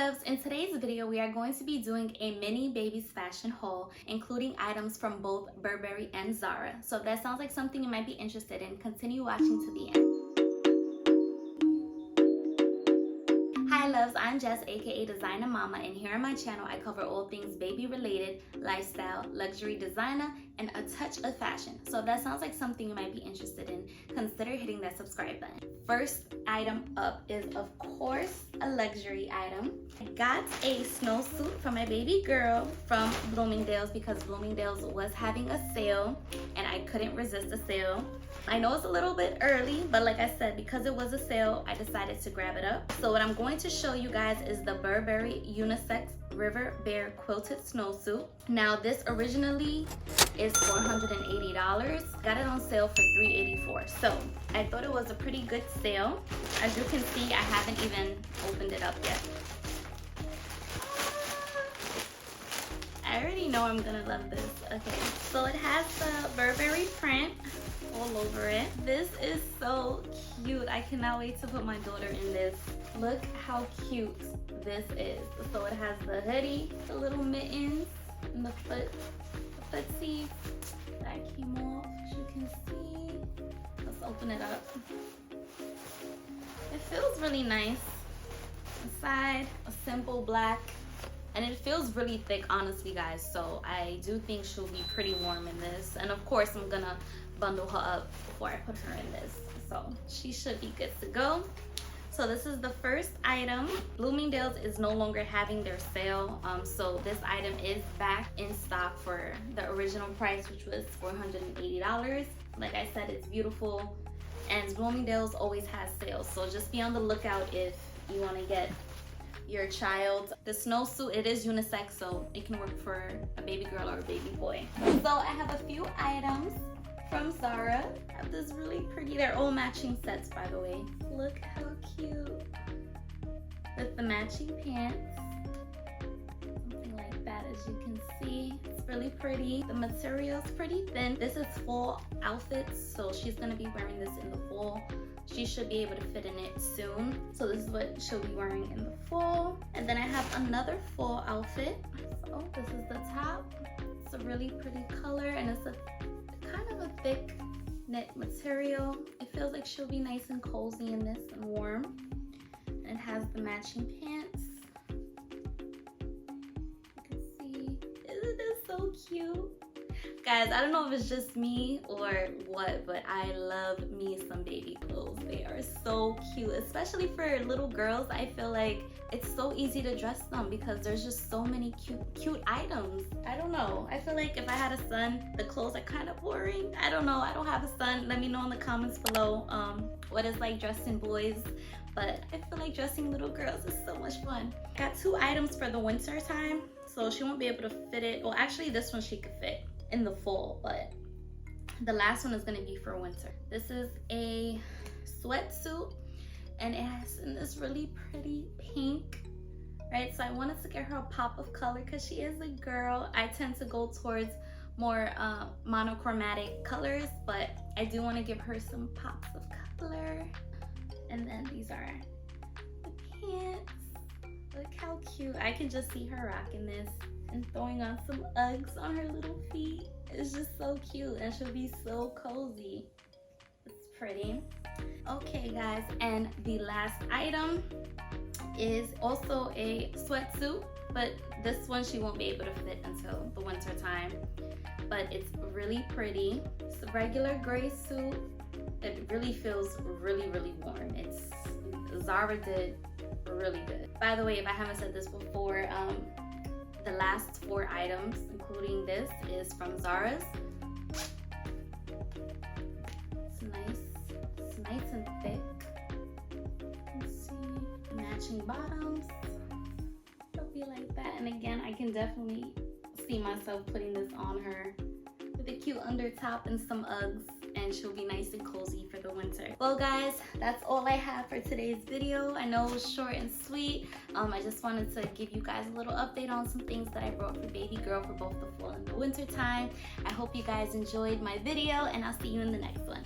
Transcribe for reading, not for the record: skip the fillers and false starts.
loves, in today's video we are going to be doing a mini babies fashion haul, including items from both Burberry and Zara. So if that sounds like something you might be interested in, continue watching to the end. Hi loves, I'm Jess, aka Designer Mama, and here on my channel I cover all things baby related, lifestyle, luxury, designer, and a touch of fashion. So if that sounds like something you might be interested in, consider hitting that subscribe button. First item up is of course a luxury item. I got a snowsuit for my baby girl from Bloomingdale's because Bloomingdale's was having a sale and I couldn't resist the sale. I know it's a little bit early, but like I said, because it was a sale, I decided to grab it up. So what I'm going to show you guys is the Burberry unisex River Bear quilted snowsuit. Now this originally is $480. Got it on sale for $384. So I thought it was a pretty good sale. As you can see, I haven't even opened it up yet. I already know I'm gonna love this. Okay, so it has the Burberry print all over it. This is so cute. I cannot wait to put my daughter in this. Look how cute this is. So it has the hoodie, the little mittens, and the footsie that came off, as you can see. Let's open it up. It feels really nice. Inside, a simple black, and it feels really thick, honestly guys, so I do think she'll be pretty warm in this. And of course I'm gonna bundle her up before I put her in this, so she should be good to go. So this is the first item. Bloomingdale's is no longer having their sale, so this item is back in stock for the original price, which was $480. Like I said, it's beautiful, and Bloomingdale's always has sales, so just be on the lookout if you want to get your child the snowsuit. It is unisex, so it can work for a baby girl or a baby boy. So I have a few items from Zara. I have this really pretty, they're all matching sets by the way. Look how cute. With the matching pants. Something like that, as you can see. It's really pretty. The material's pretty thin. This is fall outfits, so she's gonna be wearing this in the fall. She should be able to fit in it soon. So this is what she'll be wearing in the fall. And then I have another fall outfit. So this is the top. It's a really pretty color, and it's a kind of a thick knit material. It feels like she'll be nice and cozy in this and warm. And it has the matching pants. You can see, isn't this so cute? Guys, I don't know if it's just me or what, but I love me some baby clothes. They are so cute, especially for little girls. I feel like it's so easy to dress them because there's just so many cute items. I don't know. I feel like if I had a son, the clothes are kind of boring. I don't know. I don't have a son. Let me know in the comments below what it's like dressing boys. But I feel like dressing little girls is so much fun. Got two items for the winter time, so she won't be able to fit it. Well, actually this one she could fit in the fall, but the last one is going to be for winter. This is a sweatsuit, and it has in this really pretty pink, right? So I wanted to get her a pop of color because she is a girl. I tend to go towards more monochromatic colors, but I do want to give her some pops of color. And then these are the pants. Look how cute. I can just see her rocking this and throwing on some Uggs on her little feet. It's just so cute, and she'll be so cozy. It's pretty. Okay guys, and the last item is also a sweatsuit, but this one she won't be able to fit until the winter time, but it's really pretty. It's a regular gray suit. It really feels really warm. It's Zara did really good. By the way, if I haven't said this before, the last four items, including this, is from Zara's. It's nice and thick. You can see matching bottoms. It'll be like that. And again, I can definitely see myself putting this on her with a cute under top and some Uggs, and she'll be nice and cozy for the winter. Well guys, that's all I have for today's video. I know it was short and sweet. I just wanted to give you guys a little update on some things that I brought for baby girl for both the fall and the winter time. I hope you guys enjoyed my video, and I'll see you in the next one.